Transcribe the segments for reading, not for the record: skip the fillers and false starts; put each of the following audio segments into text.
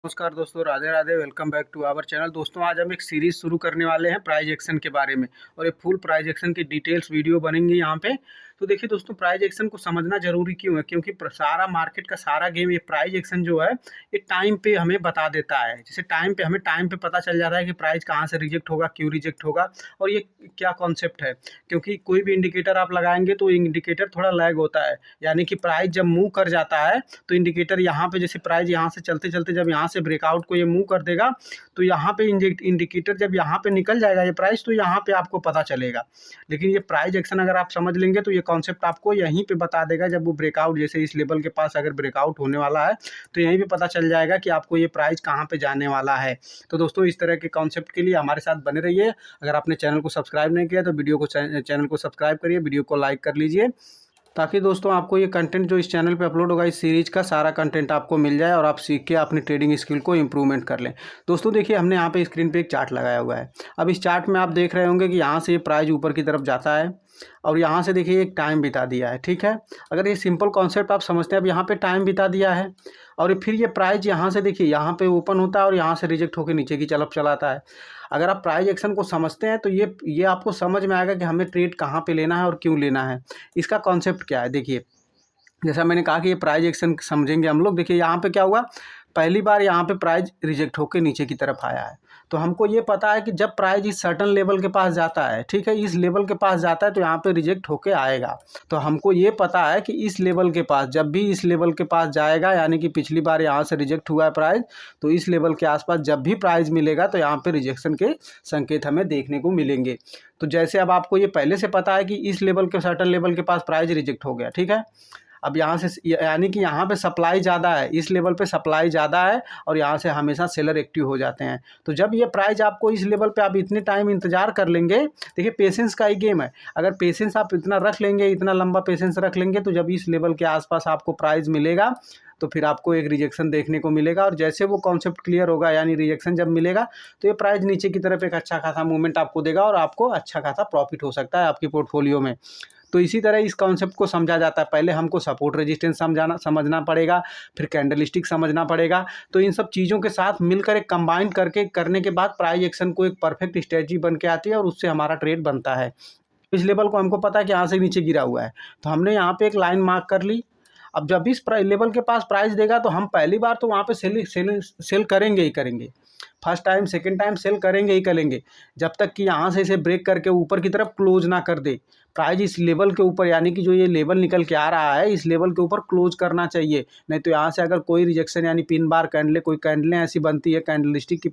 नमस्कार दोस्तों, Radhe Radhe. Welcome back to our channel. दोस्तों, आज हम एक सीरीज़ शुरू करने वाले हैं प्राइज एक्शन के बारे में, और एक फुल प्राइज एक्शन की डिटेल्स वीडियो बनेंगी यहाँ पे। तो देखिए दोस्तों, प्राइज एक्शन को समझना जरूरी क्यों है? क्योंकि सारा मार्केट का सारा गेम, ये प्राइज एक्शन जो है, ये टाइम पे हमें बता देता है। जैसे टाइम पे पता चल जाता है कि प्राइस कहाँ से रिजेक्ट होगा, क्यों रिजेक्ट होगा, और ये क्या कॉन्सेप्ट है। क्योंकि कोई भी इंडिकेटर आप लगाएंगे तो इंडिकेटर थोड़ा लैग होता है, यानी कि प्राइस जब मूव कर जाता है तो इंडिकेटर यहाँ पे, जैसे प्राइस यहाँ से चलते चलते जब यहाँ से ब्रेकआउट को ये मूव कर देगा, तो यहाँ पे इंडिकेटर जब यहाँ पे निकल जाएगा ये प्राइस, तो यहाँ पे आपको पता चलेगा। लेकिन ये प्राइस एक्शन अगर आप समझ लेंगे तो ये कॉन्सेप्ट आपको यहीं पे बता देगा। जब वो ब्रेकआउट, जैसे इस लेवल के पास अगर ब्रेकआउट होने वाला है, तो यहीं पे पता चल जाएगा कि आपको ये प्राइस कहाँ पे जाने वाला है। तो दोस्तों, इस तरह के कॉन्सेप्ट के लिए हमारे साथ बने रहिए। अगर आपने चैनल को सब्सक्राइब नहीं किया तो वीडियो को चैनल को सब्सक्राइब करिए, वीडियो को लाइक कर लीजिए, ताकि दोस्तों आपको ये कंटेंट जो इस चैनल पे अपलोड होगा, इस सीरीज़ का सारा कंटेंट आपको मिल जाए और आप सीख के अपनी ट्रेडिंग स्किल को इम्प्रूवमेंट कर लें। दोस्तों देखिए, हमने यहाँ पे स्क्रीन पे एक चार्ट लगाया हुआ है। अब इस चार्ट में आप देख रहे होंगे कि यहाँ से ये प्राइस ऊपर की तरफ जाता है, और यहाँ से देखिए एक टाइम बिता दिया है। ठीक है, अगर ये सिंपल कॉन्सेप्ट आप समझते हैं, अब यहाँ पे टाइम बिता दिया है, और फिर ये प्राइस यहाँ से देखिए यहाँ पे ओपन होता है और यहाँ से रिजेक्ट होकर नीचे की तरफ चलाता है। अगर आप प्राइस एक्शन को समझते हैं तो ये आपको समझ में आएगा कि हमें ट्रेड कहाँ पे लेना है और क्यों लेना है। इसका कॉन्सेप्ट क्या है, देखिए जैसा मैंने कहा कि ये प्राइस एक्शन समझेंगे हम लोग। देखिए यहाँ पे क्या हुआ, पहली बार यहाँ पे प्राइस रिजेक्ट होकर नीचे की तरफ आया है। तो हमको ये पता है कि जब प्राइस इस सर्टन लेवल के पास जाता है, ठीक है, इस लेवल के पास जाता है तो यहाँ पे रिजेक्ट होके आएगा। तो हमको ये पता है कि इस लेवल के पास, जब भी इस लेवल के पास जाएगा, यानी कि पिछली बार यहाँ से रिजेक्ट हुआ है प्राइस, तो इस लेवल के आसपास जब भी प्राइस मिलेगा तो यहाँ पे रिजेक्शन के संकेत हमें देखने को मिलेंगे। तो जैसे अब आपको ये पहले से पता है कि इस लेवल के, सर्टन लेवल के पास प्राइस रिजेक्ट हो गया, ठीक है। अब यहाँ से यानी कि यहाँ पे सप्लाई ज़्यादा है, इस लेवल पे सप्लाई ज़्यादा है, और यहाँ से हमेशा सेलर एक्टिव हो जाते हैं। तो जब ये प्राइस आपको इस लेवल पे, आप इतने टाइम इंतजार कर लेंगे, देखिए पेशेंस का ही गेम है। अगर पेशेंस आप इतना रख लेंगे, इतना लंबा पेशेंस रख लेंगे, तो जब इस लेवल के आसपास आपको प्राइस मिलेगा तो फिर आपको एक रिजेक्शन देखने को मिलेगा। और जैसे वो कॉन्सेप्ट क्लियर होगा, यानी रिजेक्शन जब मिलेगा, तो ये प्राइस नीचे की तरफ एक अच्छा खासा मूवमेंट आपको देगा, और आपको अच्छा खासा प्रॉफिट हो सकता है आपकी पोर्टफोलियो में। तो इसी तरह इस कॉन्सेप्ट को समझा जाता है। पहले हमको सपोर्ट रेजिस्टेंस समझना पड़ेगा, फिर कैंडलस्टिक समझना पड़ेगा। तो इन सब चीज़ों के साथ मिलकर एक कंबाइन करके करने के बाद प्राइस एक्शन को एक परफेक्ट स्ट्रेटजी बन के आती है, और उससे हमारा ट्रेड बनता है। इस लेवल को हमको पता है कि यहाँ से नीचे गिरा हुआ है, तो हमने यहाँ पे एक लाइन मार्क कर ली। अब जब इस लेवल के पास प्राइस देगा तो हम पहली बार तो वहाँ पे सेल करेंगे ही करेंगे। First time, second time sell करेंगे ही करेंगे, जब तक कि यहाँ से इसे ब्रेक करके ऊपर की तरफ क्लोज ना कर दे। प्राइस इस लेवल के ऊपर, यानी कि जो ये लेवल निकल के आ रहा है, इस लेवल के ऊपर क्लोज करना चाहिए। नहीं तो यहाँ से अगर कोई रिजेक्शन, यानी पिन बार कैंडलें, कोई कैंडलें ऐसी बनती है, कैंडलस्टिक की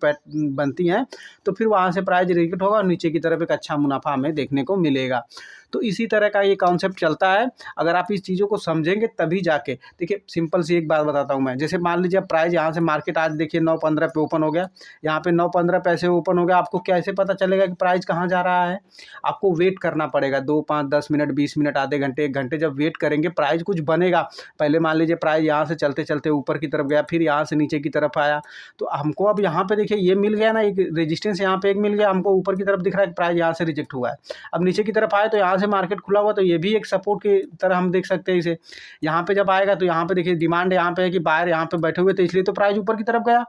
बनती हैं, तो फिर वहाँ से प्राइस रिजेक्ट होगा और नीचे की तरफ एक अच्छा मुनाफा हमें देखने को मिलेगा। तो इसी तरह का ये कॉन्सेप्ट चलता है। अगर आप इस चीज़ों को समझेंगे तभी जाके, देखिए सिंपल सी एक बात बताता हूँ मैं। जैसे मान लीजिए प्राइस यहाँ से, मार्केट आज देखिए 9.15 पे ओपन हो गया, यहाँ पे 9.15 पैसे ओपन हो गया, आपको कैसे पता चलेगा कि प्राइस कहाँ जा रहा है? आपको वेट करना पड़ेगा 2, 5, 10 मिनट, 20 मिनट, आधे घंटे, 1 घंटे। जब वेट करेंगे प्राइस कुछ बनेगा। पहले मान लीजिए प्राइस यहाँ से चलते चलते ऊपर की तरफ गया, फिर यहाँ से नीचे की तरफ आया, तो हमको अब यहाँ पे देखिए ये मिल गया ना, एक रेजिस्टेंस यहाँ पे एक मिल गया हमको, ऊपर की तरफ दिख रहा है कि प्राइस यहाँ से रिजेक्ट हुआ है। अब नीचे की तरफ आए तो यहाँ से मार्केट खुला हुआ, तो ये भी एक सपोर्ट की तरह हम देख सकते हैं इसे। यहाँ पे जब आएगा तो यहाँ पे देखिए डिमांड यहाँ पे है कि बायर यहाँ पे बैठे हुए, तो इसलिए तो प्राइस ऊपर की तरफ गया।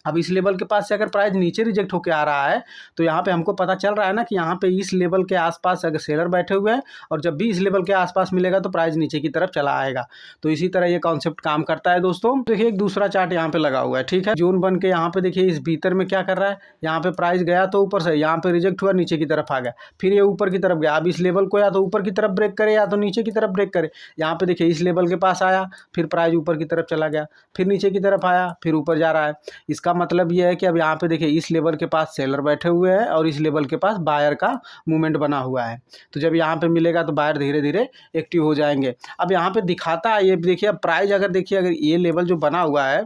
अब इस लेवल के पास से अगर प्राइस नीचे रिजेक्ट होकर आ रहा है, तो यहाँ पे हमको पता चल रहा है ना कि यहाँ पे इस लेवल के आसपास अगर सेलर बैठे हुए हैं, और जब भी इस लेवल के आसपास मिलेगा तो प्राइस नीचे की तरफ चला आएगा। तो इसी तरह ये कॉन्सेप्ट काम करता है दोस्तों। देखिए एक दूसरा चार्ट यहाँ पे लगा हुआ है, ठीक है, जोन बन के। यहाँ पे देखिए इस भीतर में क्या कर रहा है, यहाँ पे प्राइस गया तो ऊपर से, यहाँ पे रिजेक्ट हुआ, नीचे की तरफ आ गया, फिर ये ऊपर की तरफ गया। अब इस लेवल को या तो ऊपर की तरफ ब्रेक करे या तो नीचे की तरफ ब्रेक करे। यहाँ पे देखिए इस लेवल के पास आया, फिर प्राइस ऊपर की तरफ चला गया, फिर नीचे की तरफ आया, फिर ऊपर जा रहा है। इसका मतलब ये है कि यहाँ पे देखिए इस लेवल के पास सेलर बैठे हुए हैं, और इस लेवल के पास बायर का मूवमेंट बना हुआ है। तो जब यहाँ पे मिलेगा तो बायर धीरे धीरे एक्टिव हो जाएंगे। अब यहाँ पे दिखाता है, ये देखिए अब प्राइस अगर देखिए, अगर ये लेवल जो बना हुआ है,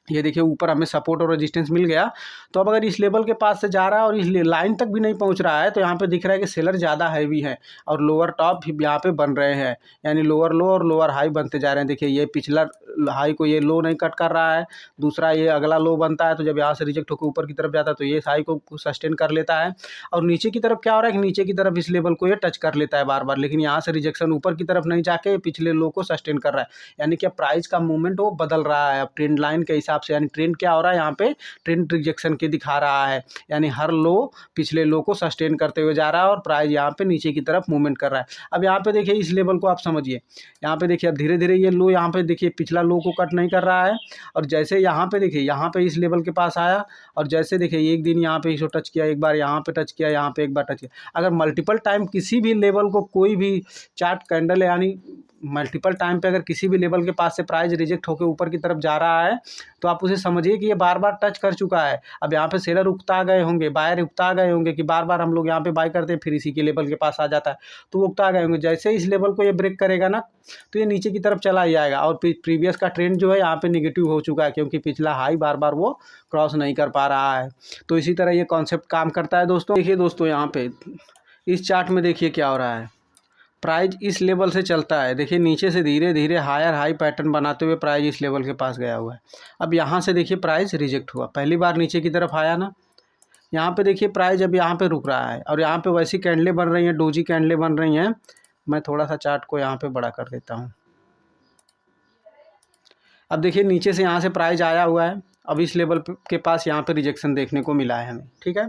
ये देखिए ऊपर हमें सपोर्ट और रेजिस्टेंस मिल गया, तो अब अगर इस लेवल के पास से जा रहा है और इस लाइन तक भी नहीं पहुंच रहा है तो यहाँ पे दिख रहा है कि सेलर ज़्यादा हैवी है और लोअर टॉप यहाँ पे बन रहे हैं, यानी लोअर लो और लोअर हाई बनते जा रहे हैं। देखिए ये पिछला हाई को ये लो नहीं कट कर रहा है, दूसरा ये अगला लो बनता है तो जब यहाँ से रिजेक्ट होकर ऊपर की तरफ जाता है तो ये हाई को सस्टेन कर लेता है। और नीचे की तरफ क्या हो रहा है कि नीचे की तरफ इस लेवल को ये टच कर लेता है बार बार, लेकिन यहाँ से रिजेक्शन ऊपर की तरफ नहीं जाके पिछले लो को सस्टेन कर रहा है, यानी कि प्राइस का मूवमेंट वो बदल रहा है अब ट्रेंड लाइन के हिसाब से। यानी ट्रेंड क्या हो रहा है यहाँ पे, ट्रेंड रिजेक्शन के दिखा रहा है, यानी हर लो पिछले लो को सस्टेन करते हुए जा रहा है और प्राइस यहाँ पे नीचे की तरफ मूवमेंट कर रहा है। अब यहाँ पे देखिए इस लेवल को आप समझिए, यहाँ पे देखिए अब धीरे धीरे ये लो यहाँ पे देखिए पिछला लो को कट नहीं कर रहा है, और जैसे यहाँ पे देखिए यहाँ पे इस लेवल के पास आया और जैसे देखिए एक दिन यहाँ पे इसको टच किया, एक बार यहाँ पे टच किया, यहाँ पे एक बार टच किया। अगर मल्टीपल टाइम किसी भी लेवल को कोई भी चार्ट कैंडल यानी मल्टीपल टाइम पे अगर किसी भी लेवल के पास से प्राइस रिजेक्ट होकर ऊपर की तरफ जा रहा है तो आप उसे समझिए कि ये बार बार टच कर चुका है। अब यहाँ पे सेलर उकता गए होंगे, बायर उकता गए होंगे कि बार बार हम लोग यहाँ पे बाय करते हैं फिर इसी के लेवल के पास आ जाता है, तो वो उकता गए होंगे। जैसे इस लेवल को ये ब्रेक करेगा ना तो ये नीचे की तरफ चला ही आएगा और प्रीवियस का ट्रेंड जो है यहाँ पे निगेटिव हो चुका है क्योंकि पिछला हाई बार बार वो क्रॉस नहीं कर पा रहा है। तो इसी तरह ये कॉन्सेप्ट काम करता है दोस्तों। देखिए दोस्तों यहाँ पे इस चार्ट में देखिए क्या हो रहा है, प्राइस इस लेवल से चलता है, देखिए नीचे से धीरे धीरे हायर हाई पैटर्न बनाते हुए प्राइस इस लेवल के पास गया हुआ है। अब यहाँ से देखिए प्राइस रिजेक्ट हुआ, पहली बार नीचे की तरफ आया ना, यहाँ पे देखिए प्राइस अब यहाँ पे रुक रहा है और यहाँ पे वैसी कैंडलें बन रही हैं, डोजी कैंडलें बन रही हैं। मैं थोड़ा सा चार्ट को यहाँ पे बड़ा कर देता हूँ। अब देखिए नीचे से यहाँ से प्राइस आया हुआ है, अब इस लेवल के पास यहाँ पे रिजेक्शन देखने को मिला है हमें, ठीक है।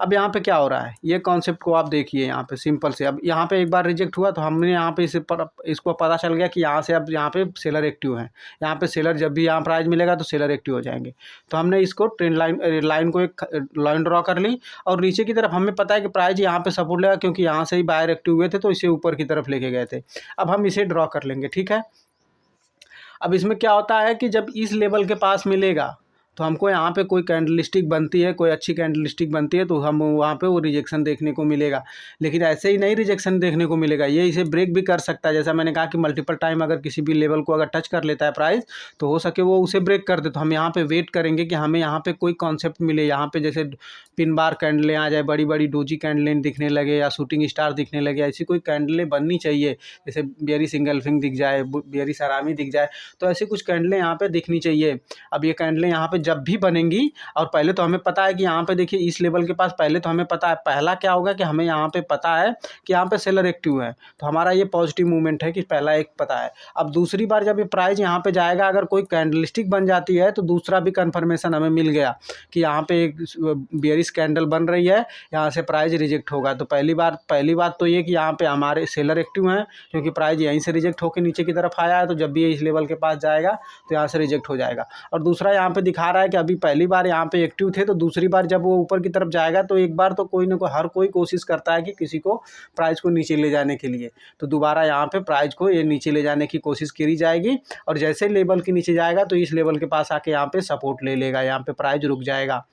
अब यहाँ पे क्या हो रहा है, ये कॉन्सेप्ट को आप देखिए यहाँ पे सिंपल से। अब यहाँ पे एक बार रिजेक्ट हुआ तो हमने यहाँ पे इसको पता चल गया कि यहाँ से अब यहाँ पे सेलर एक्टिव है, यहाँ पे सेलर जब भी यहाँ प्राइस मिलेगा तो सेलर एक्टिव हो जाएंगे। तो हमने इसको ट्रेंड लाइन को एक लाइन ड्रॉ कर ली और नीचे की तरफ हमें पता है कि प्राइस यहाँ पे सपोर्ट लेगा क्योंकि यहाँ से ही बायर एक्टिव हुए थे तो इसे ऊपर की तरफ लेके गए थे। अब हम इसे ड्रॉ कर लेंगे, ठीक है। अब इसमें क्या होता है कि जब इस लेवल के पास मिलेगा तो हमको यहाँ पे कोई कैंडलस्टिक बनती है, कोई अच्छी कैंडलस्टिक बनती है तो हम वहाँ पे वो रिजेक्शन देखने को मिलेगा। लेकिन ऐसे ही नहीं रिजेक्शन देखने को मिलेगा, ये इसे ब्रेक भी कर सकता है। जैसा मैंने कहा कि मल्टीपल टाइम अगर किसी भी लेवल को अगर टच कर लेता है प्राइस तो हो सके वो उसे ब्रेक कर दे। तो हम यहाँ पे वेट करेंगे कि हमें यहाँ पे कोई कॉन्सेप्ट मिले, यहाँ पे जैसे पिन बार कैंडलें आ जाए, बड़ी बड़ी डोजी कैंडलें दिखने लगे या शूटिंग स्टार दिखने लगे, ऐसी कोई कैंडलें बननी चाहिए। जैसे बेरी सिंगल्फिंग दिख जाए, बेरी सरामी दिख जाए, तो ऐसी कुछ कैंडलें यहाँ पे दिखनी चाहिए। अब ये कैंडलें यहाँ पे जब भी बनेंगी और पहले तो हमें पता है कि यहाँ पे देखिए इस लेवल के पास पहले तो हमें पता है, पहला क्या होगा कि हमें यहाँ पे पता है कि यहाँ पे सेलर एक्टिव है तो हमारा ये पॉजिटिव मूवमेंट है कि पहला एक पता है। अब दूसरी बार जब ये प्राइस यहाँ पे जाएगा अगर कोई कैंडलस्टिक बन जाती है तो दूसरा भी कंफर्मेशन हमें मिल गया कि यहाँ पे एक बेयरिश कैंडल बन रही है, यहाँ से प्राइस रिजेक्ट होगा। तो पहली बात तो ये कि यहाँ पे हमारे सेलर एक्टिव हैं क्योंकि प्राइस यहीं से रिजेक्ट होकर नीचे की तरफ आया है, तो जब भी ये इस लेवल के पास जाएगा तो यहाँ से रिजेक्ट हो जाएगा। और दूसरा यहाँ पे दिखा रहा है कि अभी पहली बार यहाँ पे एक्टिव थे तो दूसरी बार जब वो ऊपर की तरफ जाएगा तो एक बार तो कोई ना कोई हर कोई कोशिश करता है कि किसी को प्राइस को नीचे ले जाने के लिए, तो दोबारा यहाँ पे प्राइस को ये नीचे ले जाने की कोशिश करी जाएगी और जैसे लेवल के नीचे जाएगा तो इस लेवल के पास आके यहाँ पे सपोर्ट ले लेगा, यहाँ पे प्राइस रुक जाएगा।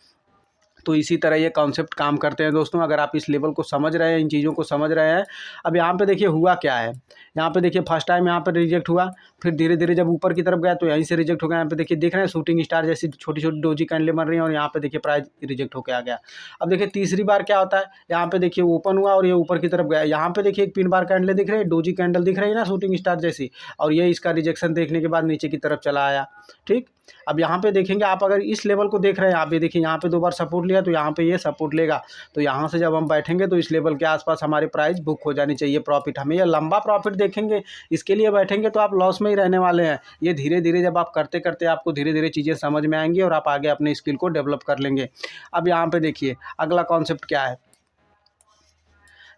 तो इसी तरह ये कॉन्सेप्ट काम करते हैं दोस्तों, अगर आप इस लेवल को समझ रहे हैं, इन चीज़ों को समझ रहे हैं। अब यहाँ पे देखिए हुआ क्या है, यहाँ पे देखिए फर्स्ट टाइम यहाँ पे रिजेक्ट हुआ, फिर धीरे धीरे जब ऊपर की तरफ गया तो यहीं से रिजेक्ट हो गया। यहाँ पे देखिए देख रहे हैं शूटिंग स्टार जैसी छोटी छोटी डोजी कैंडलें बन रही हैं और यहाँ पे देखिए प्राइस रिजेक्ट होकर आ गया। अब देखिए तीसरी बार क्या होता है, यहाँ पे देखिए ओपन हुआ और ये ऊपर की तरफ गया, यहाँ पे देखिए एक पिन बार कैंडलें दिख रही है, डोजी कैंडल दिख रही है ना शूटिंग स्टार जैसी, और ये इसका रिजेक्शन देखने के बाद नीचे की तरफ चला आया, ठीक। अब यहाँ पे देखेंगे आप अगर इस लेवल को देख रहे हैं, आप ये देखिए यहाँ पे दो बार सपोर्ट लिया तो यहाँ पे ये सपोर्ट लेगा, तो यहाँ से जब हम बैठेंगे तो इस लेवल के आसपास हमारी प्राइस बुक हो जानी चाहिए। प्रॉफिट हमें ये लंबा प्रॉफिट देखेंगे, इसके लिए बैठेंगे तो आप लॉस में ही रहने वाले हैं। ये धीरे धीरे जब आप करते करते आपको धीरे धीरे चीज़ें समझ में आएंगी और आप आगे अपने स्किल को डेवलप कर लेंगे। अब यहाँ पे देखिए अगला कॉन्सेप्ट क्या है,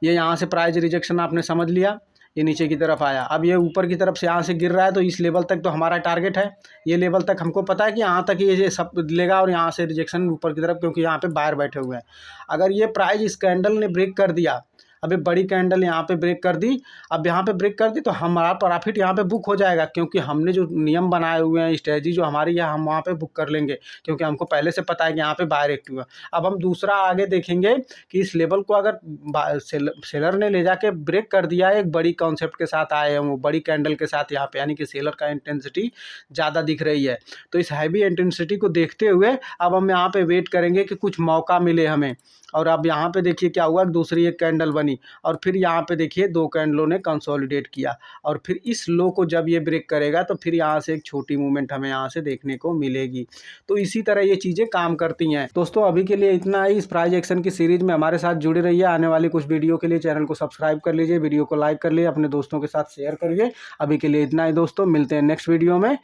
ये यहाँ से प्राइस रिजेक्शन आपने समझ लिया, ये नीचे की तरफ आया, अब ये ऊपर की तरफ से यहाँ से गिर रहा है तो इस लेवल तक तो हमारा टारगेट है, ये लेवल तक हमको पता है कि यहाँ तक ये सब लेगा और यहाँ से रिजेक्शन ऊपर की तरफ, क्योंकि यहाँ पे बाहर बैठे हुए हैं। अगर ये प्राइस इस कैंडल ने ब्रेक कर दिया, अभी बड़ी कैंडल यहाँ पे ब्रेक कर दी, अब यहाँ पे ब्रेक कर दी तो हमारा प्रॉफिट यहाँ पे बुक हो जाएगा, क्योंकि हमने जो नियम बनाए हुए हैं, स्ट्रेटजी जो हमारी है, हम वहाँ पे बुक कर लेंगे, क्योंकि हमको पहले से पता है कि यहाँ पे बायर एक्टिव है। अब हम दूसरा आगे देखेंगे कि इस लेवल को अगर सेलर ने ले जाके ब्रेक कर दिया है, एक बड़ी कॉन्सेप्ट के साथ आए हैं, वो बड़ी कैंडल के साथ यहाँ पे, यानी कि सेलर का इंटेंसिटी ज़्यादा दिख रही है, तो इस हैवी इंटेंसिटी को देखते हुए अब हम यहाँ पे वेट करेंगे कि कुछ मौका मिले हमें। और अब यहाँ पे देखिए क्या हुआ, दूसरी एक कैंडल बनी और फिर यहाँ पे देखिए 2 कैंडलों ने कंसोलिडेट किया, और फिर इस लो को जब ये ब्रेक करेगा तो फिर यहाँ से एक छोटी मूवमेंट हमें यहाँ से देखने को मिलेगी। तो इसी तरह ये चीज़ें काम करती हैं। दोस्तों अभी के लिए इतना ही। इस प्राइस एक्शन की सीरीज में हमारे साथ जुड़े रहिए। आने वाली कुछ वीडियो के लिए चैनल को सब्सक्राइब कर लीजिए, वीडियो को लाइक कर लीजिए, अपने दोस्तों के साथ शेयर करिए। अभी के लिए इतना ही दोस्तों, मिलते हैं नेक्स्ट वीडियो में।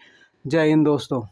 जय हिंद दोस्तों।